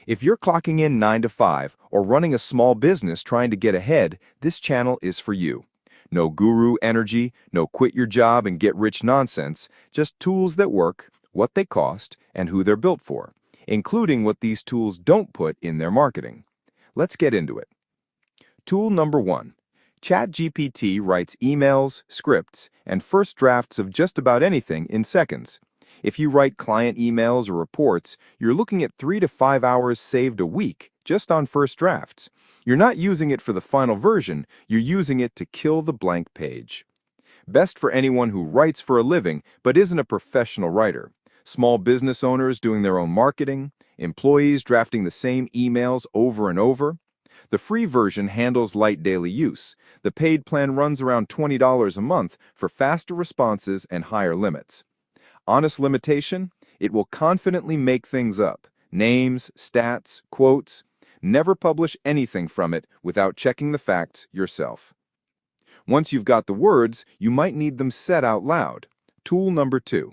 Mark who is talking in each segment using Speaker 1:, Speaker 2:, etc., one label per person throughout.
Speaker 1: If you're clocking in 9 to 5 or running a small business trying to get ahead, this channel is for you. No guru energy, no quit your job and get rich nonsense, just tools that work, what they cost, and who they're built for, including what these tools don't put in their marketing. Let's get into it. Tool number 1. ChatGPT writes emails, scripts, and first drafts of just about anything in seconds. If you write client emails or reports, you're looking at 3 to 5 hours saved a week just on first drafts. You're not using it for the final version, you're using it to kill the blank page. Best for anyone who writes for a living but isn't a professional writer. Small business owners doing their own marketing, employees drafting the same emails over and over. The free version handles light daily use. The paid plan runs around $20 a month for faster responses and higher limits. Honest limitation? It will confidently make things up. Names, stats, quotes. Never publish anything from it without checking the facts yourself. Once you've got the words, you might need them said out loud. Tool number 2.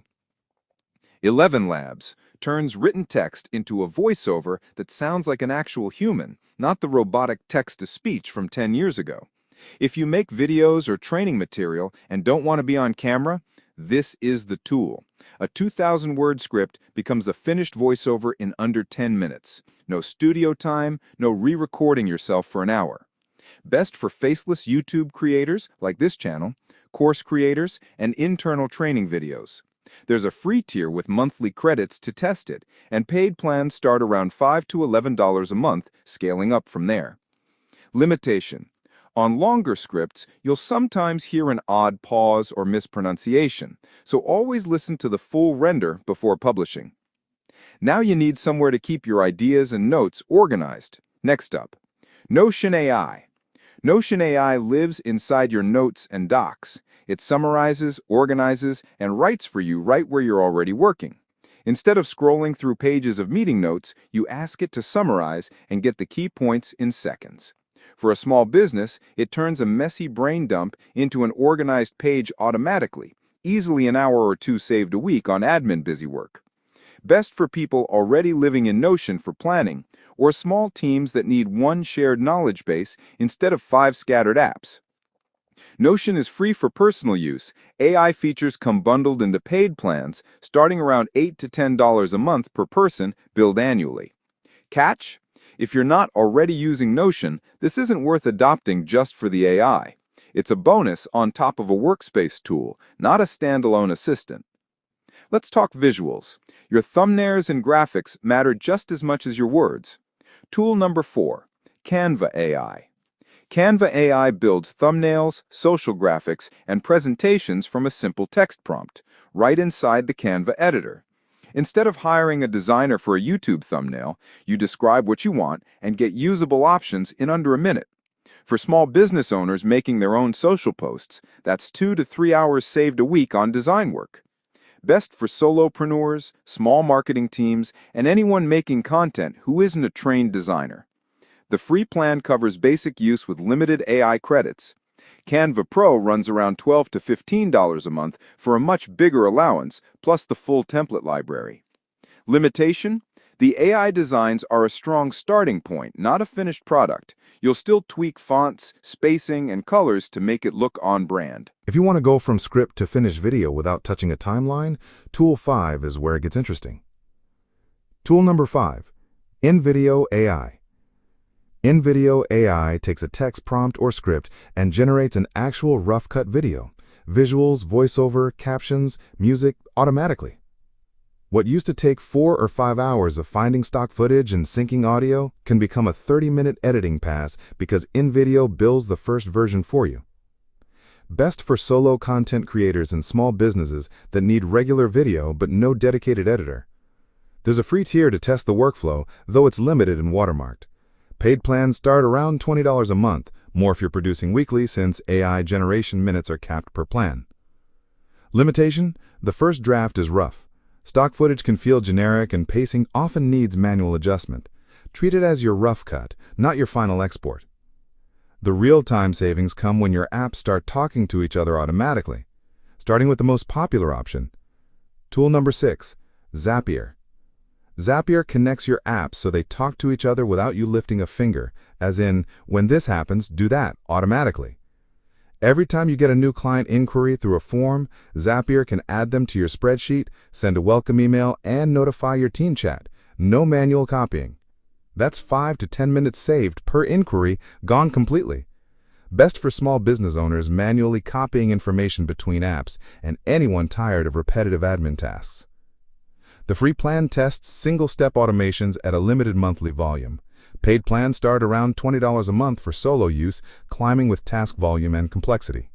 Speaker 1: ElevenLabs turns written text into a voiceover that sounds like an actual human, not the robotic text-to-speech from 10 years ago. If you make videos or training material and don't want to be on camera, this is the tool. A 2,000-word script becomes a finished voiceover in under 10 minutes. No studio time, no re-recording yourself for an hour. Best for faceless YouTube creators, like this channel, course creators, and internal training videos. There's a free tier with monthly credits to test it, and paid plans start around $5 to $11 a month, scaling up from there. Limitation. On longer scripts, you'll sometimes hear an odd pause or mispronunciation, so always listen to the full render before publishing. Now you need somewhere to keep your ideas and notes organized. Next up, Notion AI. Notion AI lives inside your notes and docs. It summarizes, organizes, and writes for you right where you're already working. Instead of scrolling through pages of meeting notes, you ask it to summarize and get the key points in seconds. For a small business, it turns a messy brain dump into an organized page automatically, easily an hour or two saved a week on admin busy work. Best for people already living in Notion for planning, or small teams that need one shared knowledge base instead of 5 scattered apps. Notion is free for personal use. AI features come bundled into paid plans, starting around $8 to $10 a month per person, billed annually. Catch? If you're not already using Notion, this isn't worth adopting just for the AI. It's a bonus on top of a workspace tool, not a standalone assistant. Let's talk visuals. Your thumbnails and graphics matter just as much as your words. Tool number 4, Canva AI. Canva AI builds thumbnails, social graphics, and presentations from a simple text prompt, right inside the Canva editor. Instead of hiring a designer for a YouTube thumbnail, you describe what you want and get usable options in under a minute. For small business owners making their own social posts, that's 2 to 3 hours saved a week on design work. Best for solopreneurs, small marketing teams, and anyone making content who isn't a trained designer. The free plan covers basic use with limited AI credits. Canva Pro runs around $12 to $15 a month for a much bigger allowance, plus the full template library. Limitation? The AI designs are a strong starting point, not a finished product. You'll still tweak fonts, spacing, and colors to make it look on brand.
Speaker 2: If you want to go from script to finished video without touching a timeline, Tool 5 is where it gets interesting. Tool number 5, InVideo AI. InVideo AI takes a text prompt or script and generates an actual rough-cut video, visuals, voiceover, captions, music, automatically. What used to take 4 or 5 hours of finding stock footage and syncing audio can become a 30-minute editing pass because InVideo builds the first version for you. Best for solo content creators and small businesses that need regular video but no dedicated editor. There's a free tier to test the workflow, though it's limited and watermarked. Paid plans start around $20 a month, more if you're producing weekly since AI generation minutes are capped per plan. Limitation? The first draft is rough. Stock footage can feel generic and pacing often needs manual adjustment. Treat it as your rough cut, not your final export. The real-time savings come when your apps start talking to each other automatically, starting with the most popular option. Tool number 6, Zapier. Zapier connects your apps so they talk to each other without you lifting a finger, as in, when this happens, do that, automatically. Every time you get a new client inquiry through a form, Zapier can add them to your spreadsheet, send a welcome email, and notify your team chat. No manual copying. That's 5 to 10 minutes saved per inquiry, gone completely. Best for small business owners manually copying information between apps and anyone tired of repetitive admin tasks. The free plan tests single-step automations at a limited monthly volume. Paid plans start around $20 a month for solo use, climbing with task volume and complexity.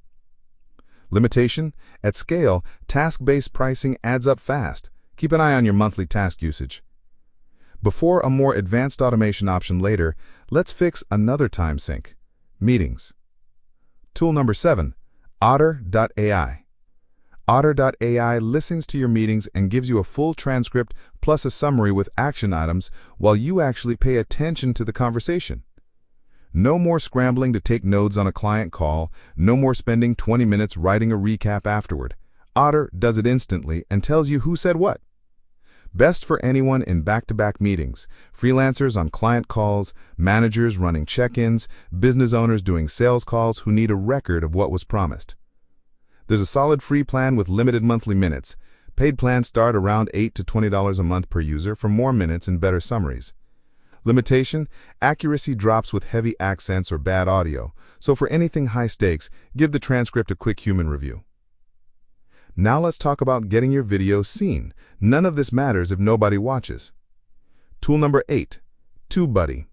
Speaker 2: Limitation: at scale, task-based pricing adds up fast. Keep an eye on your monthly task usage. Before a more advanced automation option later, let's fix another time sink: meetings. Tool number 7, Otter.ai. Otter.ai listens to your meetings and gives you a full transcript plus a summary with action items while you actually pay attention to the conversation. No more scrambling to take notes on a client call, no more spending 20 minutes writing a recap afterward. Otter does it instantly and tells you who said what. Best for anyone in back-to-back meetings, freelancers on client calls, managers running check-ins, business owners doing sales calls who need a record of what was promised. There's a solid free plan with limited monthly minutes. Paid plans start around $8 to $20 a month per user for more minutes and better summaries. Limitation: accuracy drops with heavy accents or bad audio, so for anything high stakes, give the transcript a quick human review. Now let's talk about getting your video seen. None of this matters if nobody watches. Tool number 8, TubeBuddy.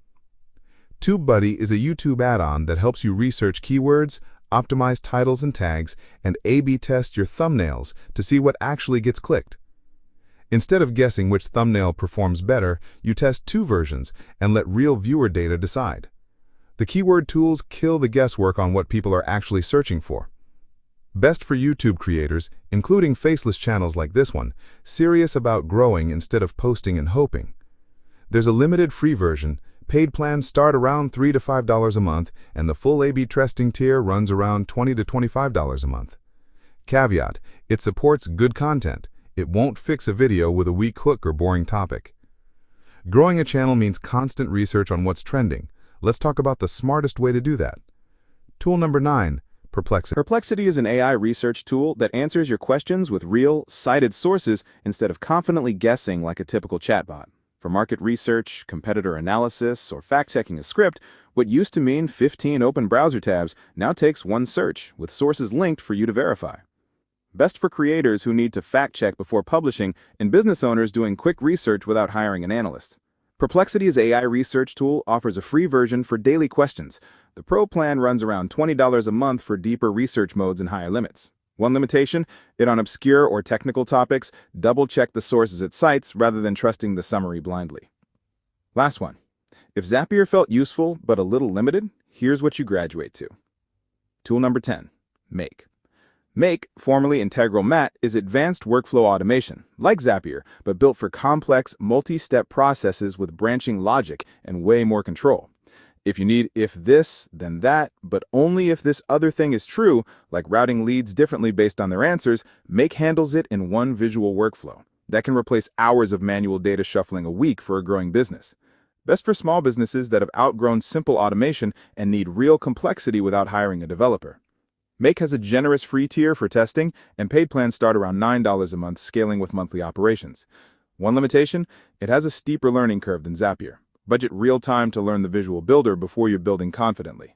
Speaker 2: TubeBuddy is a YouTube add-on that helps you research keywords, optimize titles and tags, and A/B test your thumbnails to see what actually gets clicked. Instead of guessing which thumbnail performs better, you test 2 versions and let real viewer data decide. The keyword tools kill the guesswork on what people are actually searching for. Best for YouTube creators, including faceless channels like this one, serious about growing instead of posting and hoping. There's a limited free version. Paid plans start around $3 to $5 a month, and the full A/B testing tier runs around $20 to $25 a month. Caveat: it supports good content. It won't fix a video with a weak hook or boring topic. Growing a channel means constant research on what's trending. Let's talk about the smartest way to do that. Tool number 9, Perplexity.
Speaker 3: Perplexity is an AI research tool that answers your questions with real, cited sources instead of confidently guessing like a typical chatbot. For market research, competitor analysis, or fact-checking a script, what used to mean 15 open browser tabs now takes 1 search, with sources linked for you to verify. Best for creators who need to fact-check before publishing and business owners doing quick research without hiring an analyst. Perplexity's AI research tool offers a free version for daily questions. The Pro plan runs around $20 a month for deeper research modes and higher limits. One limitation: it on obscure or technical topics, double-check the sources it cites rather than trusting the summary blindly. Last one. If Zapier felt useful but a little limited, here's what you graduate to. Tool number 10, Make. Make, formerly Integromat, is advanced workflow automation, like Zapier, but built for complex, multi-step processes with branching logic and way more control. If you need if this, then that, but only if this other thing is true, like routing leads differently based on their answers, Make handles it in one visual workflow. That can replace hours of manual data shuffling a week for a growing business. Best for small businesses that have outgrown simple automation and need real complexity without hiring a developer. Make has a generous free tier for testing, and paid plans start around $9 a month, scaling with monthly operations. One limitation: it has a steeper learning curve than Zapier. Budget real time to learn the visual builder before you're building confidently.